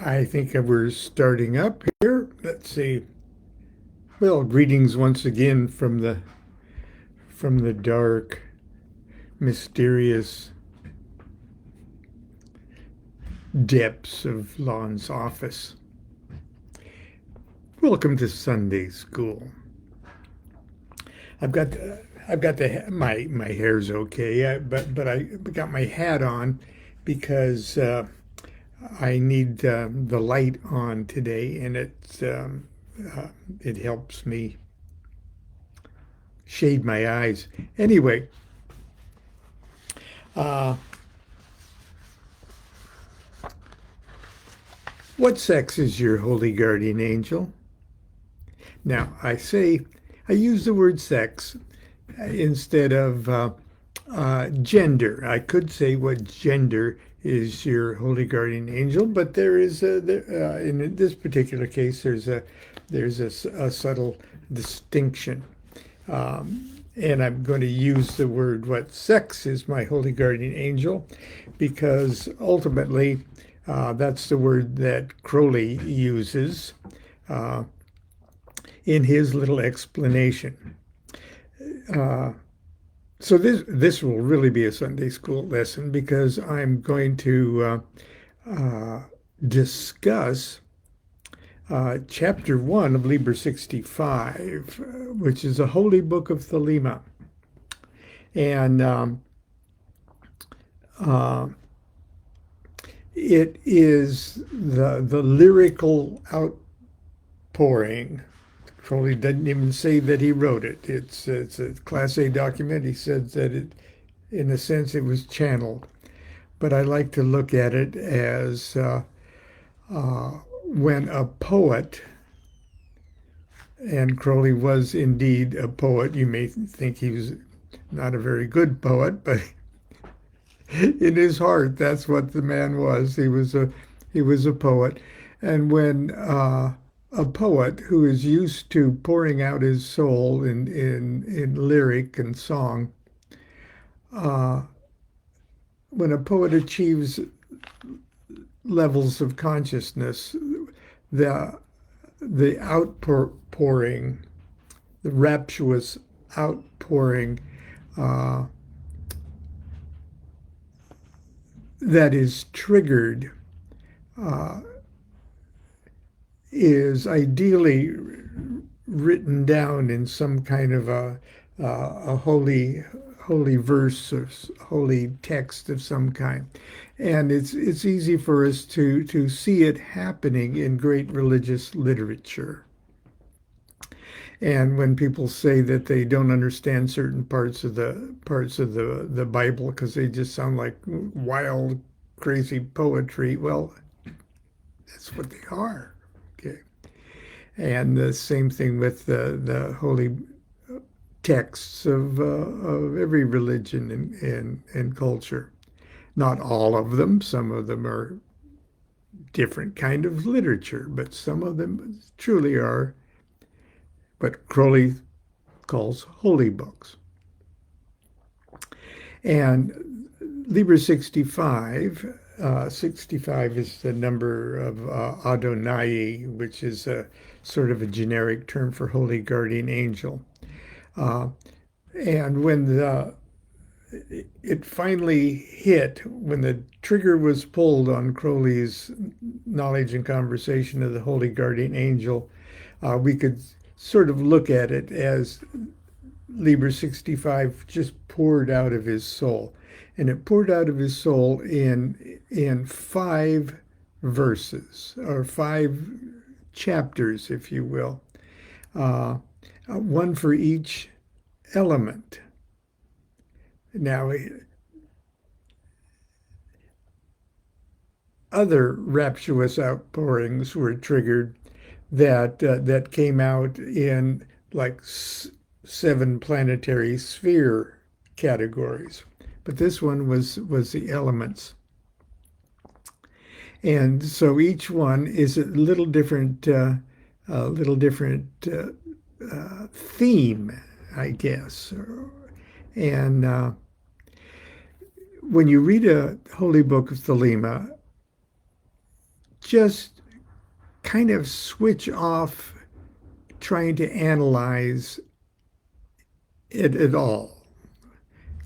I think we're starting up here. Let's see. Well, greetings once again from the dark, mysterious depths of Lon's office. Welcome to Sunday school. I've got my hair's okay, but I got my hat on because I need the light on today, and it helps me shade my eyes. Anyway, uh, what sex is your holy guardian angel? Now, I use the word sex instead of gender. I could say what gender is your holy guardian angel, but in this particular case, there's a subtle distinction. And I'm going to use the word what sex is my holy guardian angel, because ultimately that's the word that Crowley uses in his little explanation. So this will really be a Sunday school lesson, because I'm going to discuss chapter 1 of Liber 65, which is a holy book of Thelema. And it is the lyrical outpouring. Crowley doesn't even say that he wrote it. It's a Class A document. He said that in a sense, it was channeled. But I like to look at it as when a poet, and Crowley was indeed a poet. You may think he was not a very good poet, but in his heart, that's what the man was. He was a poet. And when a poet who is used to pouring out his soul in lyric and song, when a poet achieves levels of consciousness, the outpouring, the rapturous outpouring that is triggered is ideally written down in some kind of a holy verse or holy text of some kind. And it's easy for us to see it happening in great religious literature. And when people say that they don't understand certain parts of the Bible because they just sound like wild, crazy poetry, well, that's what they are. Okay. And the same thing with the holy texts of every religion and culture. Not all of them. Some of them are different kind of literature, but some of them truly are what Crowley calls holy books. And Liber 65, 65 is the number of Adonai, which is a sort of a generic term for holy guardian angel. And when it finally hit, when the trigger was pulled on Crowley's knowledge and conversation of the holy guardian angel, we could sort of look at it as Liber 65 just poured out of his soul. And it poured out of his soul in 5 verses, or 5 chapters, if you will, one for each element. Now, other rapturous outpourings were triggered that came out in like 7 planetary sphere categories, but this one was the elements. And so each one is a little different theme, I guess. And when you read a holy book of Thelema, just kind of switch off trying to analyze it at all.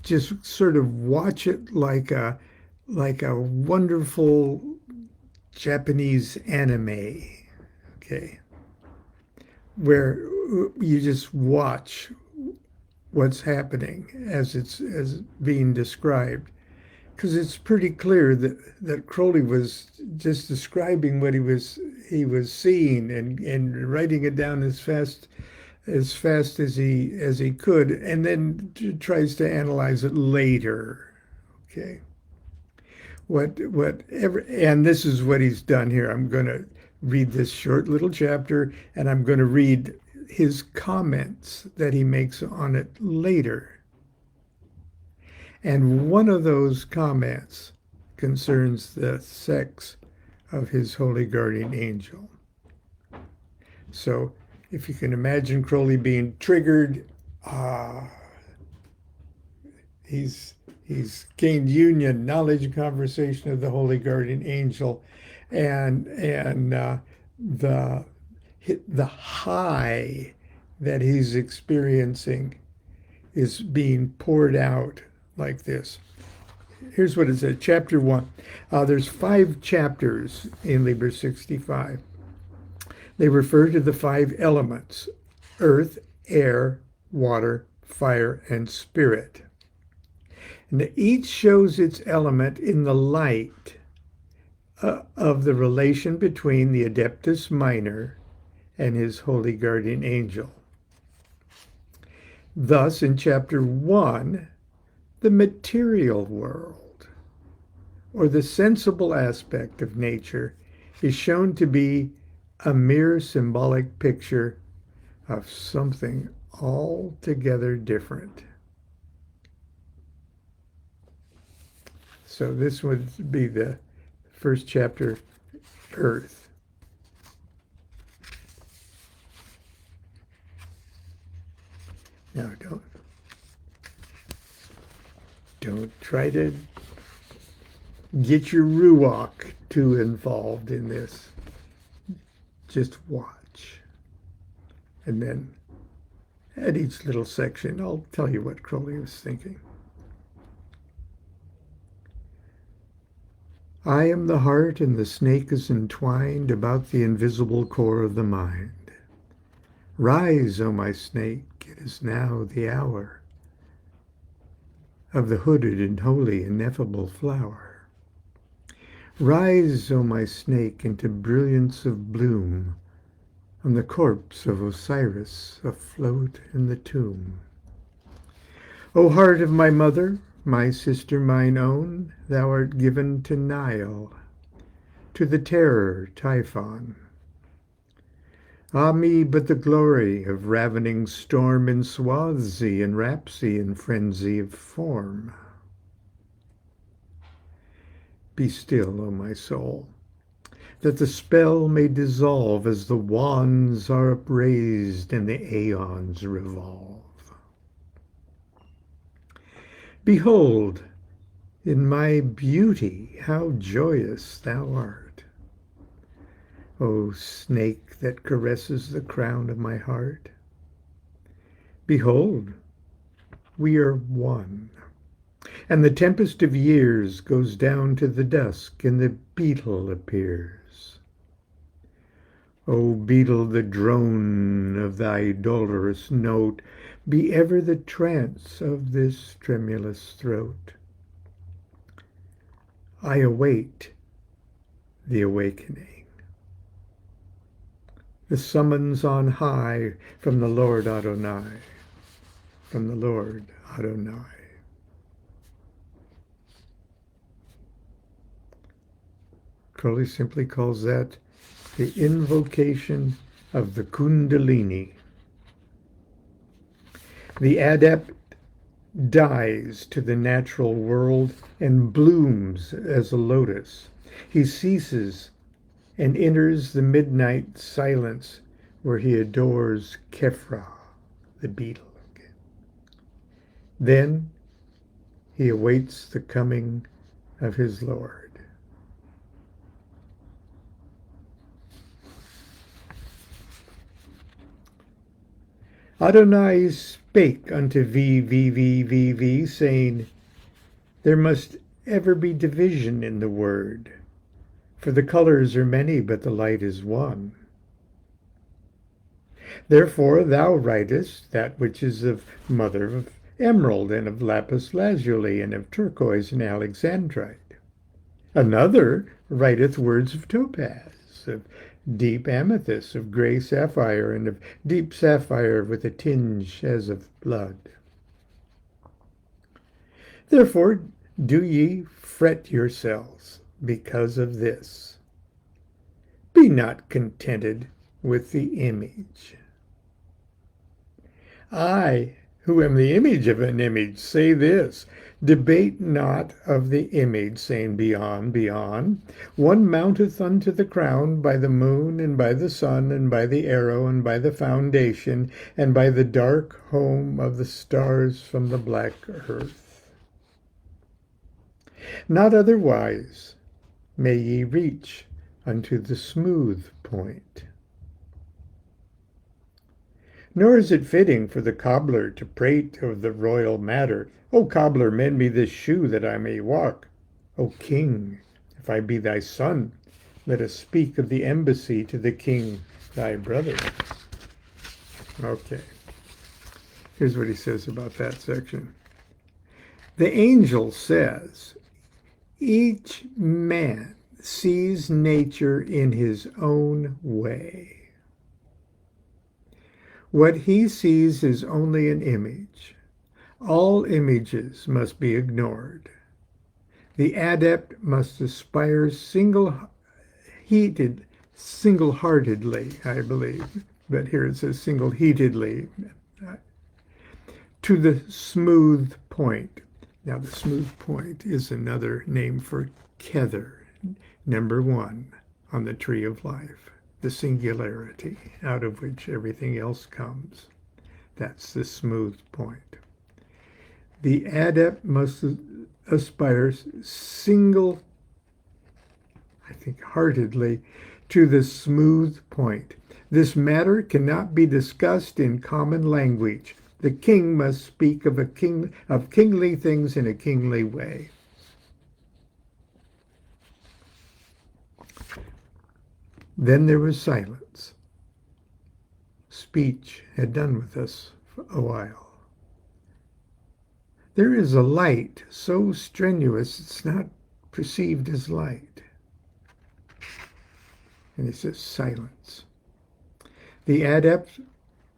Just sort of watch it like a wonderful Japanese anime, okay, where you just watch what's happening as it's as being described. Because it's pretty clear that Crowley was just describing what he was seeing and writing it down as fast as he could, and then tries to analyze it later. Okay, whatever, and this is what he's done here. I'm going to read this short little chapter, and I'm going to read his comments that he makes on it later. And one of those comments concerns the sex of his holy guardian angel. So if you can imagine Crowley being triggered, he's gained union, knowledge, and conversation of the holy guardian angel, and the high that he's experiencing is being poured out like this. Here's what it says, chapter 1. There's 5 chapters in Liber 65. They refer to the 5 elements: earth, air, water, fire, and spirit. And each shows its element in the light of the relation between the Adeptus Minor and his holy guardian angel. Thus, in chapter 1, the material world, or the sensible aspect of nature, is shown to be a mere symbolic picture of something altogether different. So this would be the first chapter, Earth. Now don't try to get your ruach too involved in this. Just watch. And then at each little section, I'll tell you what Crowley was thinking. I am the heart, and the snake is entwined about the invisible core of the mind. Rise, O my snake, it is now the hour of the hooded and holy ineffable flower. Rise, O my snake, into brilliance of bloom on the corpse of Osiris afloat in the tomb. O heart of my mother, my sister, mine own, thou art given to Nile, to the terror Typhon. Ah me, but the glory of ravening storm enswathes thee in rhapsody and frenzy of form. Be still, O my soul, that the spell may dissolve as the wands are upraised and the aeons revolve. Behold, in my beauty, how joyous thou art. O snake that caresses the crown of my heart. Behold, we are one. And the tempest of years goes down to the dusk, and the beetle appears. O beetle, the drone of thy dolorous note be ever the trance of this tremulous throat. I await the awakening, the summons on high from the Lord Adonai, from the Lord Adonai. Crowley simply calls that the invocation of the Kundalini. The adept dies to the natural world and blooms as a lotus. He ceases and enters the midnight silence where he adores Kefra, the beetle. Then he awaits the coming of his Lord. Adonai spake unto V, saying, there must ever be division in the word, for the colors are many, but the light is one. Therefore thou writest that which is of mother of emerald, and of lapis lazuli, and of turquoise and alexandrite. Another writeth words of topaz, of deep amethyst, of gray sapphire, and of deep sapphire with a tinge as of blood. Therefore do ye fret yourselves because of this. Be not contented with the image. I, who am the image of an image, say this, debate not of the image, saying, beyond, beyond. One mounteth unto the crown by the moon, and by the sun, and by the arrow, and by the foundation, and by the dark home of the stars from the black earth. Not otherwise may ye reach unto the smooth point. Nor is it fitting for the cobbler to prate of the royal matter. O cobbler, mend me this shoe that I may walk. O king, if I be thy son, let us speak of the embassy to the king thy brother. Okay, here's what he says about that section. The angel says, each man sees nature in his own way. What he sees is only an image. All images must be ignored. The adept must aspire single-heartedly, I believe, but here it says single-heatedly, to the smooth point. Now, the smooth point is another name for Kether, number one on the tree of life. The singularity out of which everything else comes. That's the smooth point. The adept must aspire heartedly to the smooth point. This matter cannot be discussed in common language. The king must speak of kingly things in a kingly way. Then there was silence. Speech had done with us for a while. There is a light so strenuous it's not perceived as light. And it says silence. The adept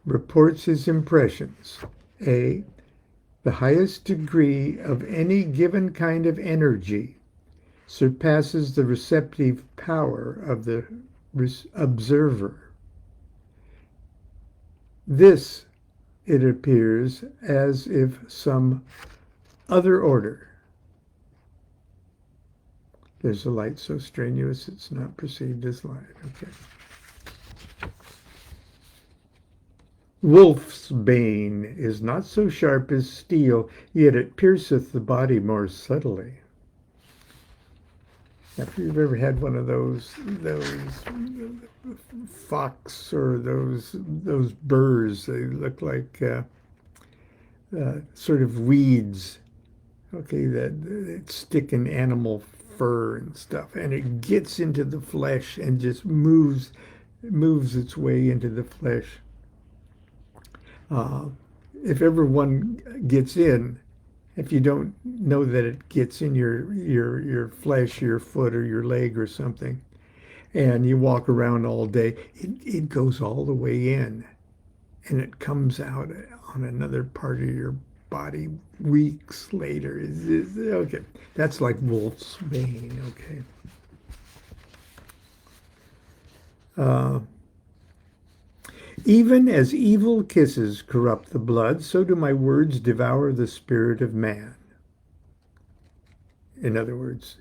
reports his impressions. A, the highest degree of any given kind of energy surpasses the receptive power of the observer. This, it appears, as if some other order. There's a light so strenuous it's not perceived as light. Okay. Wolf's bane is not so sharp as steel, yet it pierceth the body more subtly. If you've ever had one of those fox or those burrs, they look like sort of weeds, okay, that stick in animal fur and stuff, and it gets into the flesh and just moves its way into the flesh. If ever one gets in, if you don't know that it gets in your flesh, your foot or your leg or something, and you walk around all day, it goes all the way in, and it comes out on another part of your body weeks later. Okay, that's like wolf's bane. Okay. Even as evil kisses corrupt the blood, so do my words devour the spirit of man. In other words,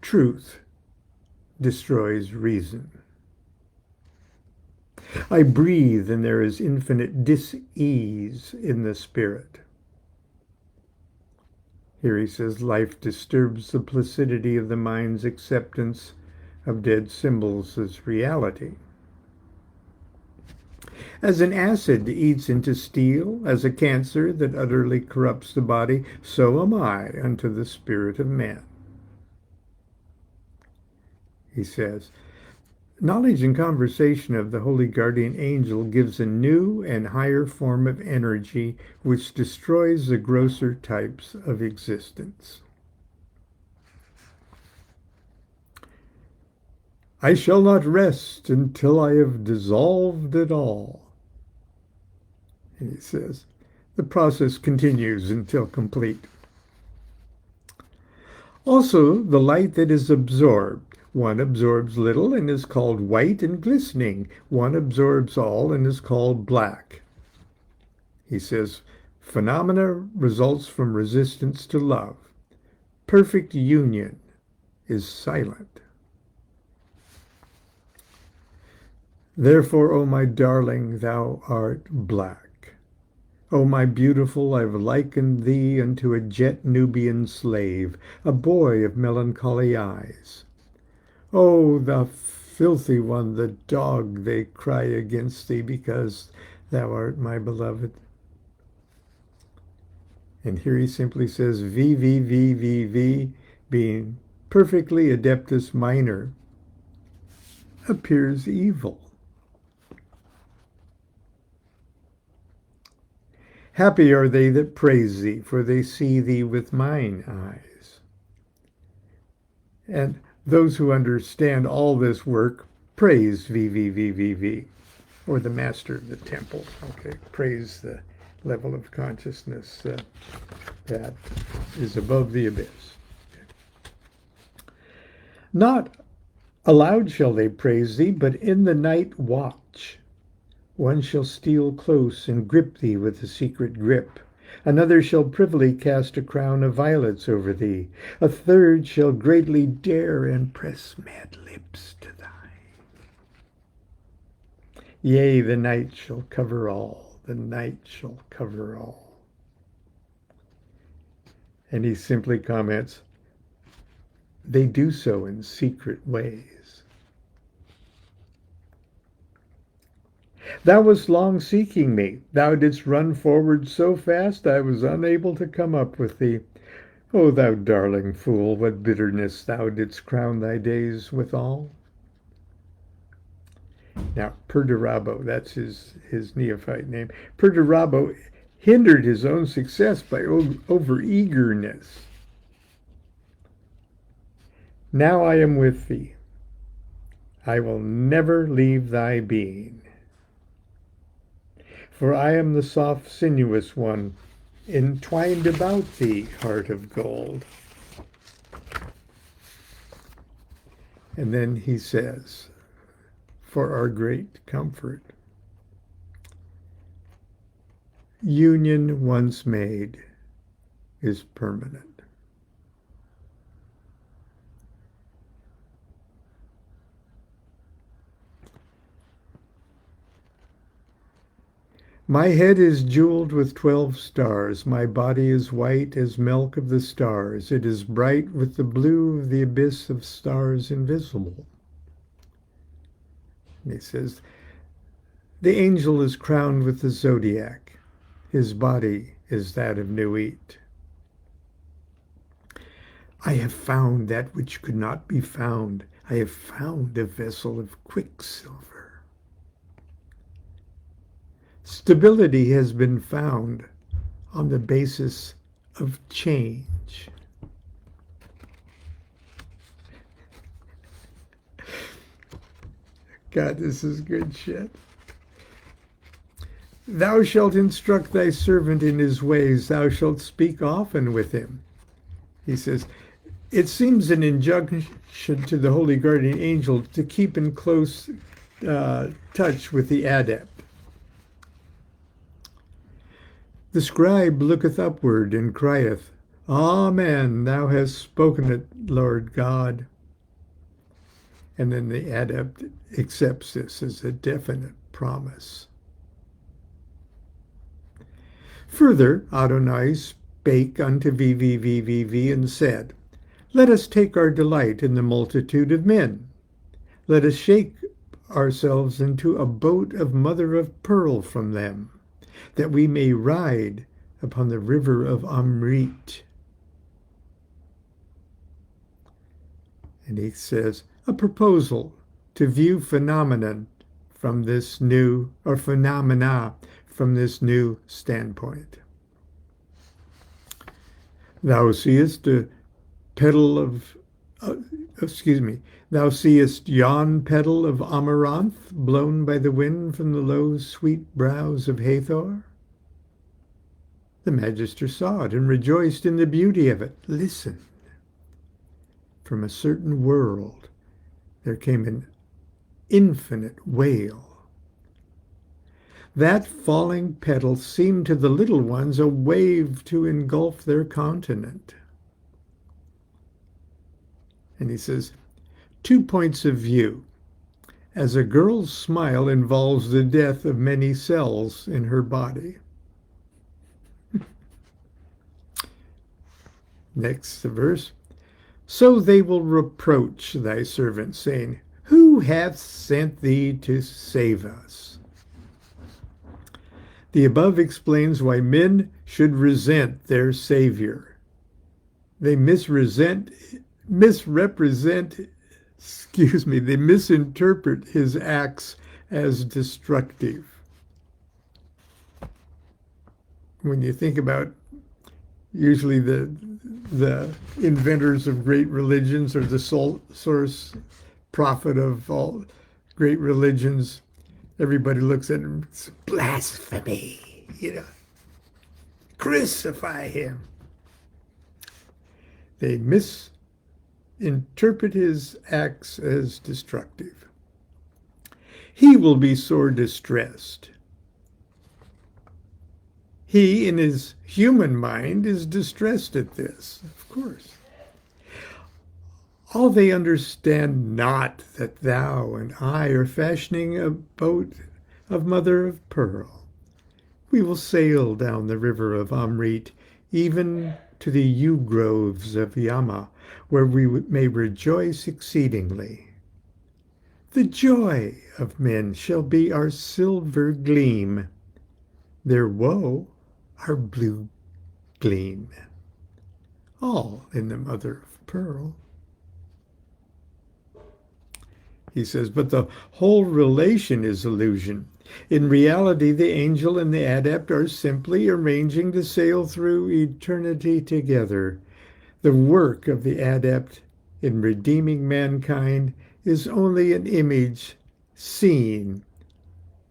truth destroys reason. I breathe, and there is infinite dis-ease in the spirit. Here he says, life disturbs the placidity of the mind's acceptance of dead symbols as reality. As an acid eats into steel, as a cancer that utterly corrupts the body, so am I unto the spirit of man. He says, knowledge and conversation of the holy guardian angel gives a new and higher form of energy which destroys the grosser types of existence. I shall not rest until I have dissolved it all. And he says, the process continues until complete. Also, the light that is absorbed. One absorbs little and is called white and glistening. One absorbs all and is called black. He says, phenomena results from resistance to love. Perfect union is silent. Therefore, O my darling, thou art black. O my beautiful, I've likened thee unto a jet Nubian slave, a boy of melancholy eyes. O thou filthy one, the dog, they cry against thee because thou art my beloved. And here he simply says, V, being perfectly adeptus minor, appears evil. Happy are they that praise thee, for they see thee with mine eyes. And those who understand all this work praise V, or the master of the temple. Okay, praise the level of consciousness that is above the abyss. Not aloud shall they praise thee, but in the night watch. One shall steal close and grip thee with a secret grip. Another shall privily cast a crown of violets over thee. A third shall greatly dare and press mad lips to thine. Yea, the night shall cover all. The night shall cover all. And he simply comments, they do so in secret ways. Thou wast long seeking me. Thou didst run forward so fast I was unable to come up with thee. O thou darling fool, what bitterness thou didst crown thy days withal. Now, Perdurabo, that's his neophyte name. Perdurabo hindered his own success by over-eagerness. Now I am with thee. I will never leave thy being. For I am the soft, sinuous one, entwined about thee, heart of gold. And then he says, for our great comfort, union once made is permanent. My head is jeweled with 12 stars. My body is white as milk of the stars. It is bright with the blue of the abyss of stars invisible. And he says, the angel is crowned with the zodiac. His body is that of Nuit. I have found that which could not be found. I have found a vessel of quicksilver. Stability has been found on the basis of change. God, this is good shit. Thou shalt instruct thy servant in his ways. Thou shalt speak often with him. He says, it seems an injunction to the holy guardian angel to keep in close touch with the adept. The scribe looketh upward and crieth, Amen, thou hast spoken it, Lord God. And then the adept accepts this as a definite promise. Further, Adonai spake unto VVVVV and said, let us take our delight in the multitude of men. Let us shake ourselves into a boat of mother of pearl from them, that we may ride upon the river of Amrit. And he says, a proposal to view phenomenon from this new, or phenomena from this new standpoint. Thou seest a petal of, thou seest yon petal of amaranth blown by the wind from the low, sweet brows of Hathor? The Magister saw it and rejoiced in the beauty of it. Listen. From a certain world there came an infinite wail. That falling petal seemed to the little ones a wave to engulf their continent. And he says, 2 points of view. As a girl's smile involves the death of many cells in her body. Next verse. So they will reproach thy servant, saying, who hath sent thee to save us? The above explains why men should resent their Savior. They misinterpret his acts as destructive. When you think about usually the inventors of great religions, or the sole source prophet of all great religions, everybody looks at him, it's blasphemy, crucify him. They misinterpret his acts as destructive. He will be sore distressed. He, in his human mind, is distressed at this, of course. All they understand not that thou and I are fashioning a boat of mother of pearl. We will sail down the river of Amrit, even to the yew groves of Yama, where we may rejoice exceedingly. The joy of men shall be our silver gleam, their woe our blue gleam, all in the mother of pearl. He says, but the whole relation is illusion. In reality, the angel and the adept are simply arranging to sail through eternity together. The work of the adept in redeeming mankind is only an image seen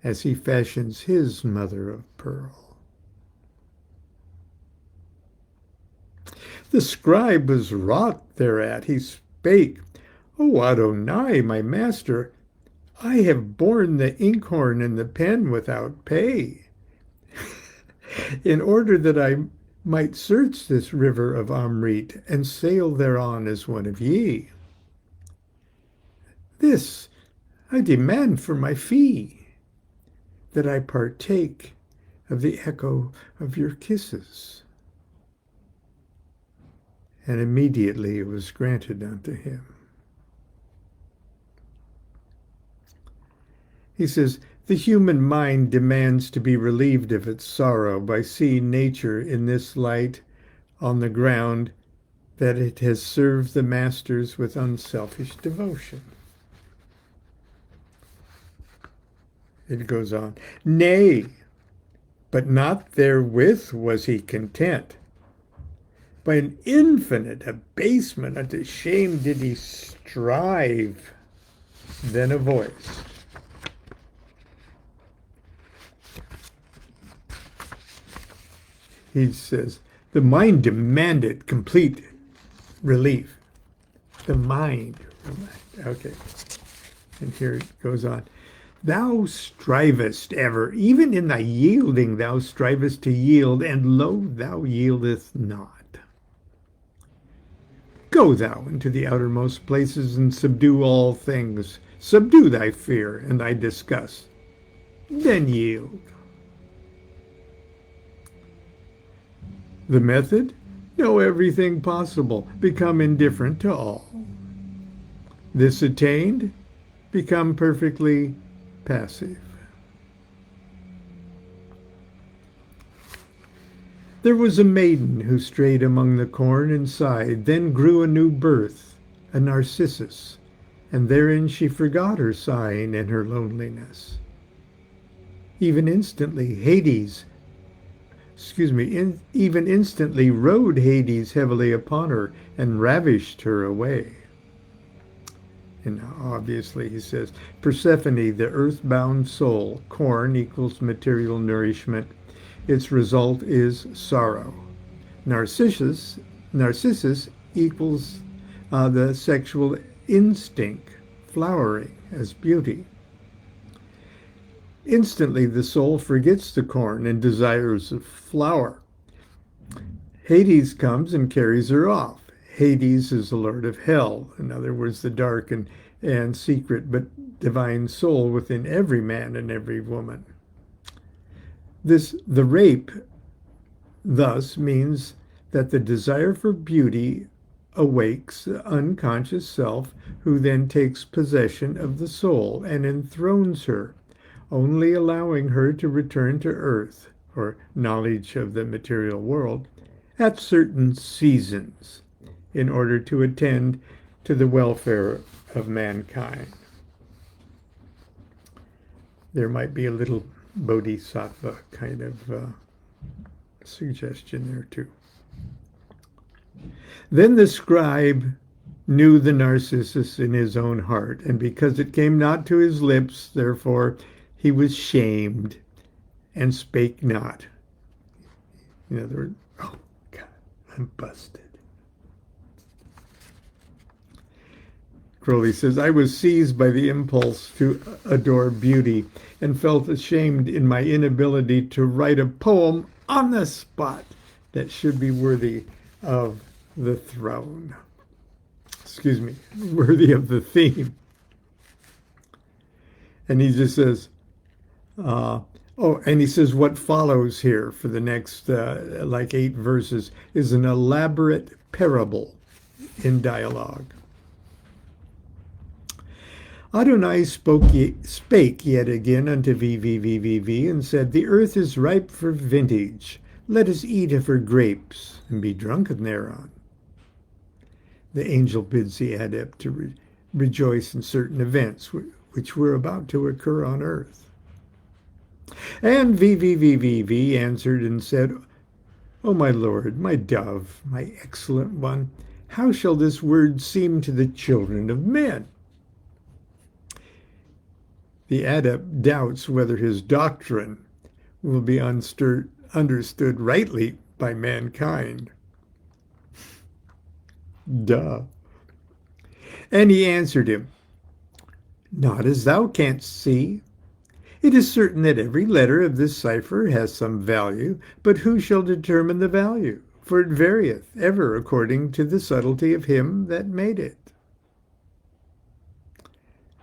as he fashions his mother of pearl. The scribe was wroth thereat. He spake, O Adonai, my master, I have borne the inkhorn and the pen without pay, in order that I might search this river of Amrit and sail thereon as one of ye. This I demand for my fee, that I partake of the echo of your kisses. And immediately it was granted unto him. He says, the human mind demands to be relieved of its sorrow by seeing nature in this light on the ground that it has served the masters with unselfish devotion. It goes on, nay, but not therewith was he content. By an infinite abasement unto shame did he strive. Then a voice. He says, the mind demanded complete relief. The mind. Okay. And here it goes on. Thou strivest ever, even in thy yielding thou strivest to yield, and lo, thou yieldest not. Go thou into the outermost places and subdue all things. Subdue thy fear and thy disgust. Then yield. The method? Know everything possible. Become indifferent to all. This attained, become perfectly passive. There was a maiden who strayed among the corn and sighed, then grew a new birth, a narcissus, and therein she forgot her sighing and her loneliness. Even instantly, even instantly rode Hades heavily upon her and ravished her away. And obviously, he says, Persephone, the earthbound soul, corn equals material nourishment. Its result is sorrow. Narcissus equals the sexual instinct, flowering as beauty. Instantly, the soul forgets the corn and desires a flower. Hades comes and carries her off. Hades is the lord of hell, in other words, the dark and secret but divine soul within every man and every woman. The rape thus means that the desire for beauty awakes the unconscious self, who then takes possession of the soul and enthrones her, only allowing her to return to earth, or knowledge of the material world, at certain seasons, in order to attend to the welfare of mankind. There might be a little bodhisattva kind of suggestion there too. Then the scribe knew the Narcissus in his own heart, and because it came not to his lips, therefore he was shamed and spake not. In other words, oh God, I'm busted. Crowley says, I was seized by the impulse to adore beauty and felt ashamed in my inability to write a poem on the spot that should be worthy of the throne. Excuse me, worthy of the theme. And he just says, and he says what follows here for the next 8 verses is an elaborate parable in dialogue. Adonai spake yet again unto VVVVV and said, The earth is ripe for vintage. Let us eat of her grapes and be drunken thereon. The angel bids the adept to rejoice in certain events which were about to occur on earth. And VVVVV answered and said, O my Lord, my dove, my excellent one, how shall this word seem to the children of men? The adept doubts whether his doctrine will be understood rightly by mankind. Duh. And he answered him, Not as thou canst see. It is certain that every letter of this cipher has some value, but who shall determine the value? For it varieth ever according to the subtlety of him that made it.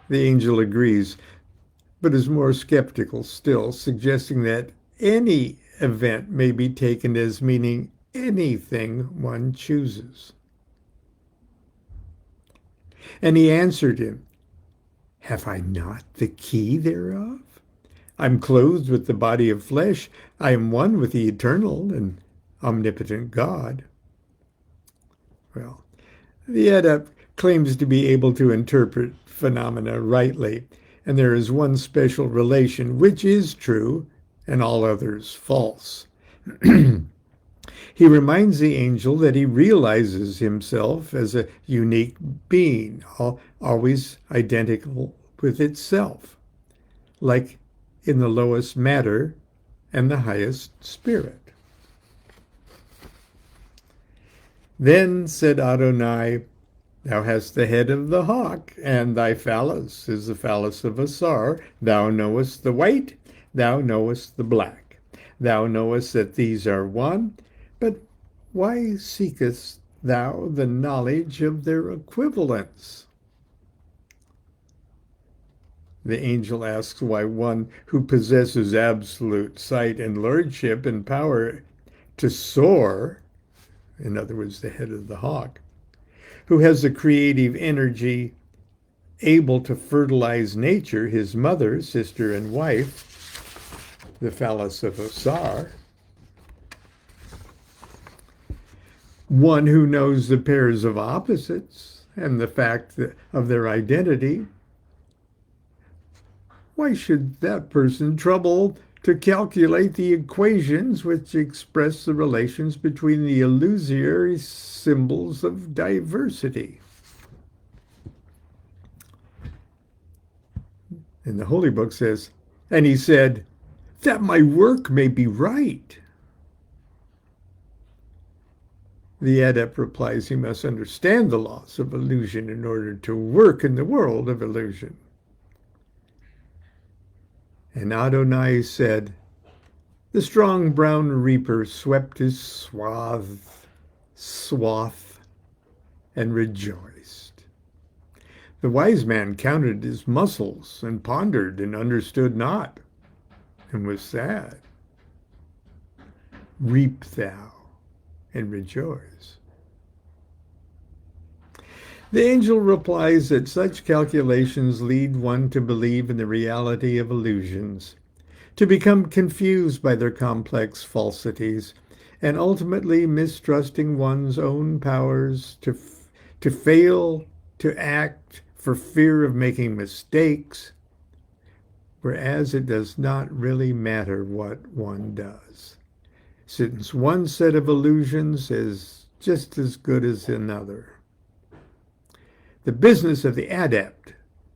The angel agrees, but is more skeptical still, suggesting that any event may be taken as meaning anything one chooses. And he answered him, Have I not the key thereof? I'm clothed with the body of flesh. I am one with the eternal and omnipotent God. Well, the adept claims to be able to interpret phenomena rightly, and there is one special relation which is true and all others false. He reminds the angel that he realizes himself as a unique being, always identical with itself, like in the lowest matter and the highest spirit. Then said Adonai, Thou hast the head of the hawk, and thy phallus is the phallus of Asar. Thou knowest the white, thou knowest the black. Thou knowest that these are one, but why seekest thou the knowledge of their equivalence? The angel asks why one who possesses absolute sight and lordship and power to soar, in other words, the head of the hawk, who has the creative energy able to fertilize nature, his mother, sister, and wife, the phallus of Osar, one who knows the pairs of opposites and the fact of their identity, why should that person trouble to calculate the equations which express the relations between the illusory symbols of diversity? And the Holy Book says, and he said, that my work may be right. The adept replies he must understand the laws of illusion in order to work in the world of illusion. And Adonai said, the strong brown reaper swept his swath, and rejoiced. The wise man counted his muscles and pondered and understood not, and was sad. Reap thou and rejoice. The angel replies that such calculations lead one to believe in the reality of illusions, to become confused by their complex falsities, and ultimately mistrusting one's own powers, to fail to act for fear of making mistakes, whereas it does not really matter what one does, since one set of illusions is just as good as another. The business of the adept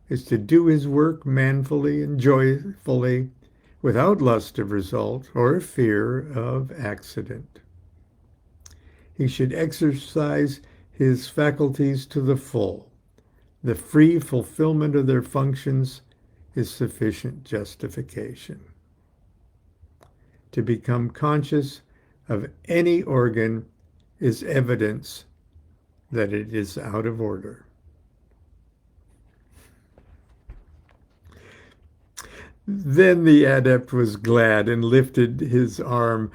is to do his work manfully and joyfully, without lust of result or fear of accident. He should exercise his faculties to the full. The free fulfillment of their functions is sufficient justification. To become conscious of any organ is evidence that it is out of order. Then the adept was glad and lifted his arm.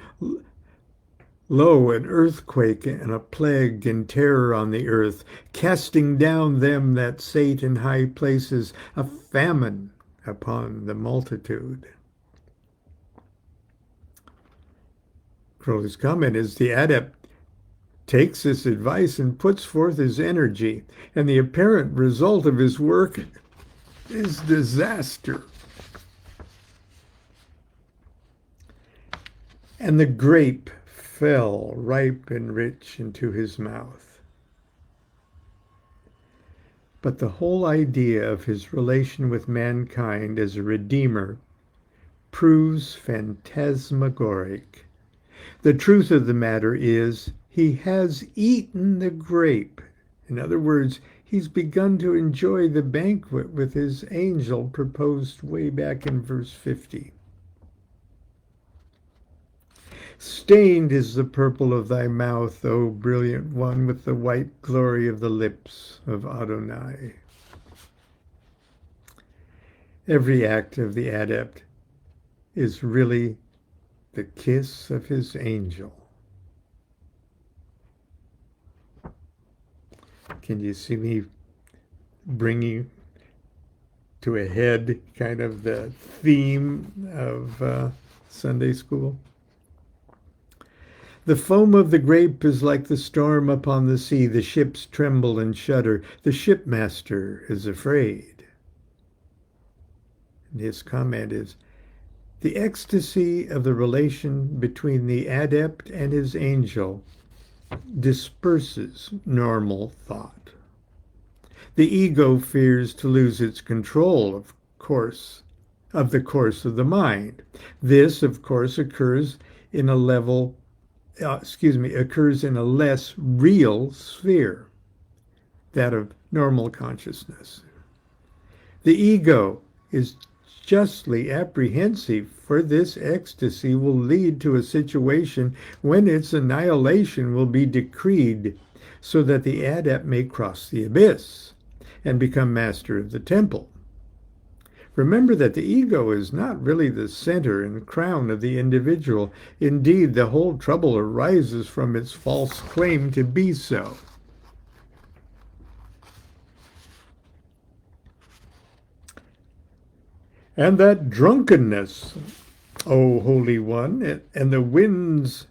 Lo, an earthquake and a plague and terror on the earth, casting down them that sate in high places, a famine upon the multitude. Crowley's comment is the adept takes this advice and puts forth his energy, and the apparent result of his work is disaster. And the grape fell ripe and rich into his mouth. But the whole idea of his relation with mankind as a redeemer proves phantasmagoric. The truth of the matter is he has eaten the grape. In other words, he's begun to enjoy the banquet with his angel proposed way back in verse 50. Stained is the purple of thy mouth, O brilliant one, with the white glory of the lips of Adonai. Every act of the adept is really the kiss of his angel. Can you see me bringing to a head kind of the theme of Sunday school? The foam of the grape is like the storm upon the sea. The ships tremble and shudder. The shipmaster is afraid. And his comment is, the ecstasy of the relation between the adept and his angel disperses normal thought. The ego fears to lose its control, of the course of the mind. This, of course, occurs in a less real sphere, that of normal consciousness. The ego is justly apprehensive, for this ecstasy will lead to a situation when its annihilation will be decreed, so that the adept may cross the abyss and become master of the temple. Remember that the ego is not really the center and crown of the individual. Indeed, the whole trouble arises from its false claim to be so. And that drunkenness, O Holy One, and the winds,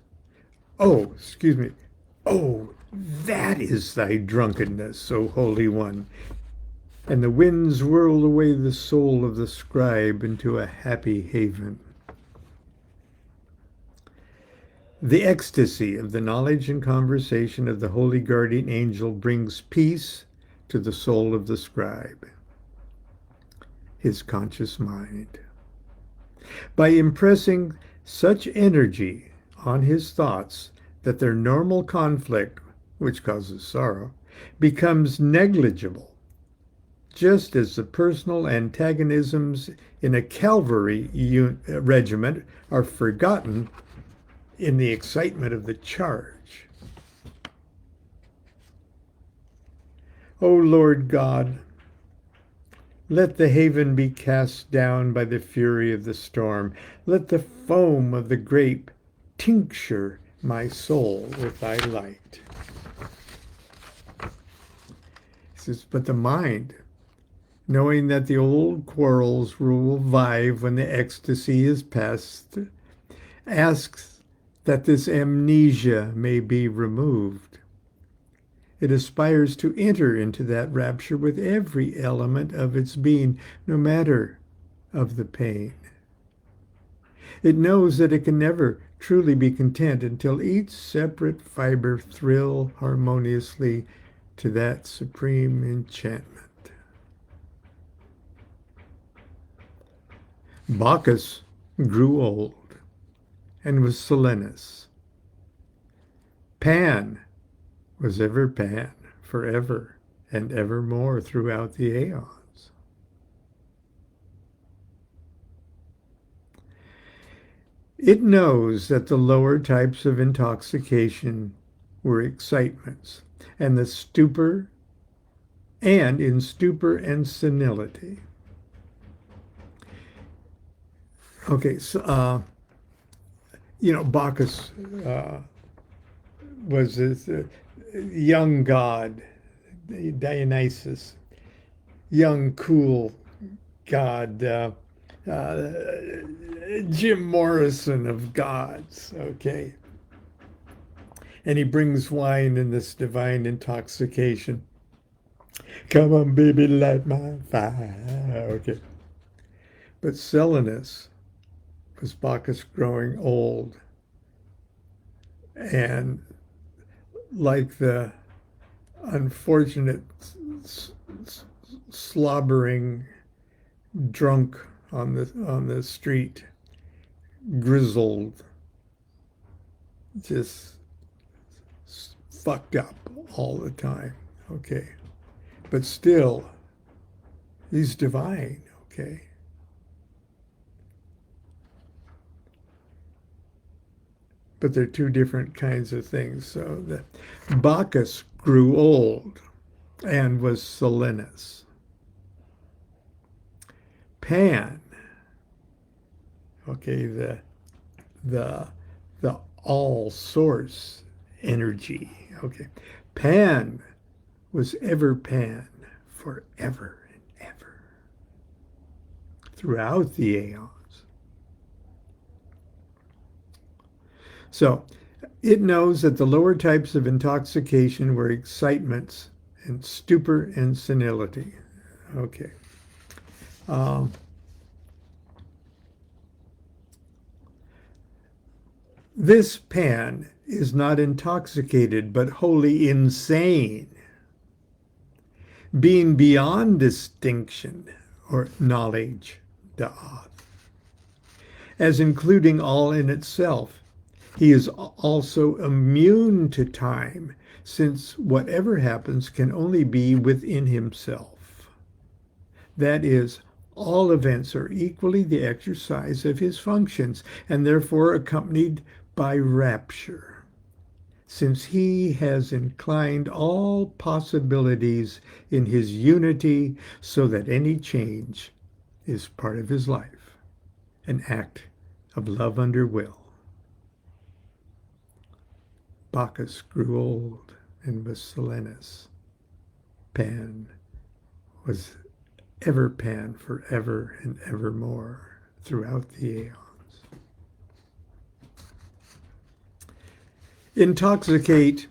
oh, excuse me, oh, that is thy drunkenness, O Holy One. And the winds whirl away the soul of the scribe into a happy haven. The ecstasy of the knowledge and conversation of the holy guardian angel brings peace to the soul of the scribe, his conscious mind. By impressing such energy on his thoughts that their normal conflict, which causes sorrow, becomes negligible, just as the personal antagonisms in a cavalry regiment are forgotten in the excitement of the charge. O Lord God, let the haven be cast down by the fury of the storm. Let the foam of the grape tincture my soul with thy light. He says, but the mind, knowing that the old quarrels will revive when the ecstasy is past, asks that this amnesia may be removed. It aspires to enter into that rapture with every element of its being, no matter of the pain. It knows that it can never truly be content until each separate fiber thrill harmoniously to that supreme enchantment. Bacchus grew old and was Silenus. Pan was ever Pan, forever and evermore throughout the aeons. It knows that the lower types of intoxication were excitements, and the stupor, and in stupor and senility. Okay, so, Bacchus was this young god, Dionysus, young, cool god, Jim Morrison of gods, okay? And he brings wine in this divine intoxication. Come on, baby, light my fire, okay? But Silenus was Bacchus growing old, and like the unfortunate slobbering drunk on the street, grizzled, just fucked up all the time. Okay, but still, he's divine. Okay. But they're two different kinds of things. So the Bacchus grew old and was Silenus. Pan, okay, the all source energy. Okay. Pan was ever Pan, forever and ever, throughout the aeons. So it knows that the lower types of intoxication were excitements and stupor and senility. Okay. This Pan is not intoxicated, but wholly insane, being beyond distinction or knowledge, da'ath, as including all in itself. He is also immune to time, since whatever happens can only be within himself. That is, all events are equally the exercise of his functions, and therefore accompanied by rapture, since he has inclined all possibilities in his unity so that any change is part of his life, an act of love under will. Bacchus grew old and was Silenus. Pan was everpan forever and evermore throughout the aeons. Intoxicate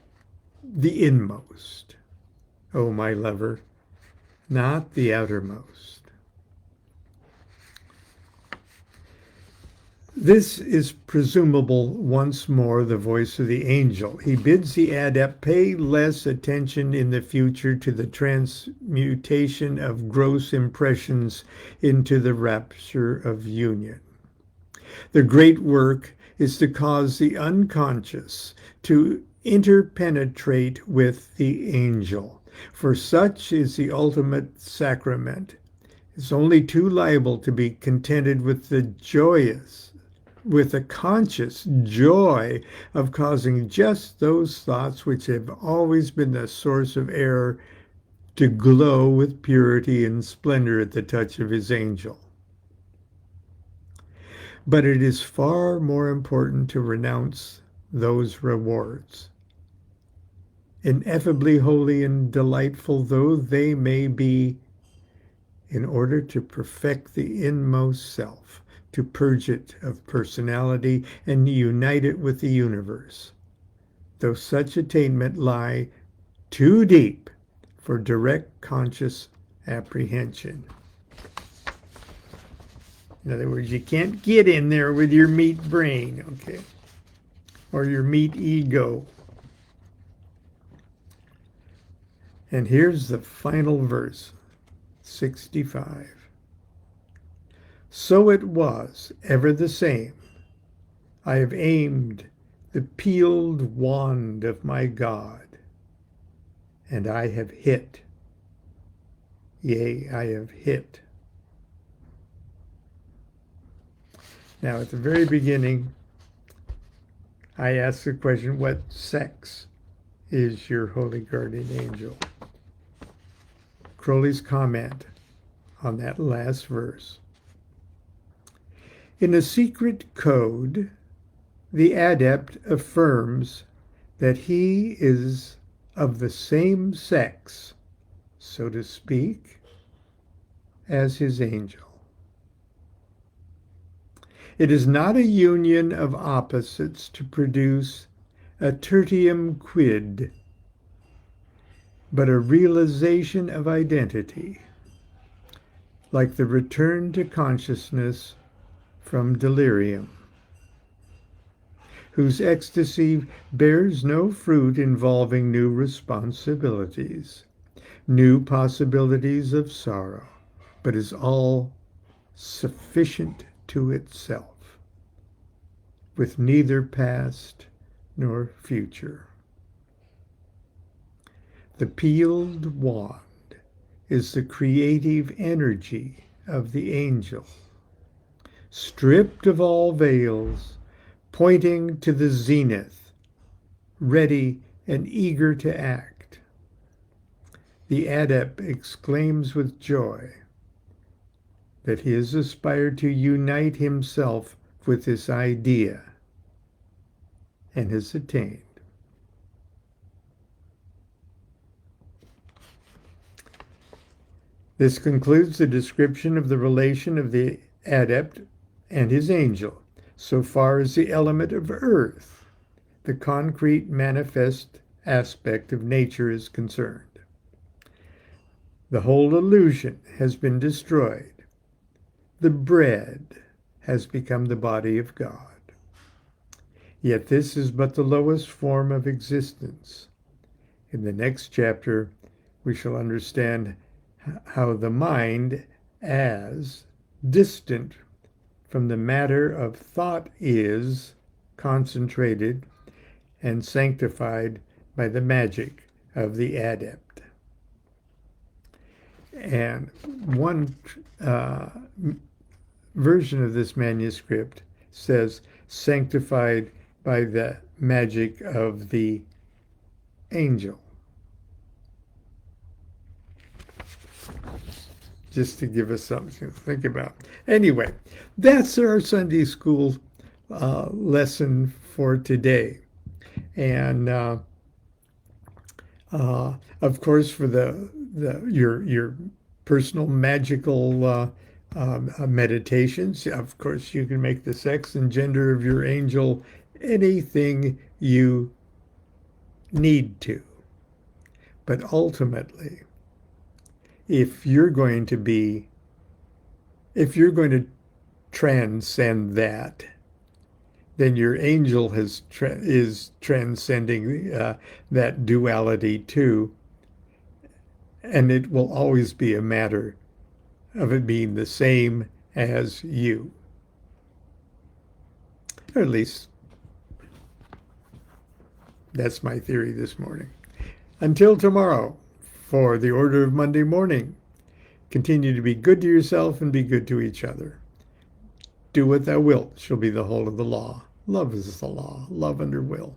the inmost, O my lover, not the outermost. This is presumable once more the voice of the angel. He bids the adept pay less attention in the future to the transmutation of gross impressions into the rapture of union. The great work is to cause the unconscious to interpenetrate with the angel, for such is the ultimate sacrament. It's only too liable to be contented with the conscious joy of causing just those thoughts which have always been the source of error to glow with purity and splendor at the touch of his angel. But it is far more important to renounce those rewards. Ineffably holy and delightful though they may be, in order to perfect the inmost self, to purge it of personality and unite it with the universe, though such attainment lie too deep for direct conscious apprehension. In other words, you can't get in there with your meat brain, okay, or your meat ego. And here's the final verse, 65. So it was, ever the same. I have aimed the peeled wand of my God, and I have hit. Yea, I have hit. Now, at the very beginning, I asked the question, what sex is your holy guardian angel? Crowley's comment on that last verse. In a secret code, the adept affirms that he is of the same sex, so to speak, as his angel. It is not a union of opposites to produce a tertium quid, but a realization of identity, like the return to consciousness from delirium, whose ecstasy bears no fruit involving new responsibilities, new possibilities of sorrow, but is all sufficient to itself, with neither past nor future. The peeled wand is the creative energy of the angel, stripped of all veils, pointing to the zenith, ready and eager to act. The adept exclaims with joy that he has aspired to unite himself with this idea and has attained. This concludes the description of the relation of the adept and his angel, so far as the element of earth, the concrete manifest aspect of nature, is concerned. The whole illusion has been destroyed. The bread has become the body of God. Yet this is but the lowest form of existence. In the next chapter, we shall understand how the mind, as distant from the matter of thought, is concentrated and sanctified by the magic of the adept. And one version of this manuscript says sanctified by the magic of the angel. Just to give us something to think about. Anyway, that's our Sunday school lesson for today. And of course, for your personal magical meditations. Of course, you can make the sex and gender of your angel anything you need to. But ultimately, if you're going to be, if you're going to transcend that, then your angel is transcending that duality too. And it will always be a matter of it being the same as you. Or at least that's my theory this morning. Until tomorrow, for the order of Monday morning, continue to be good to yourself and be good to each other. Do what thou wilt shall be the whole of the law. Love is the law. Love under will.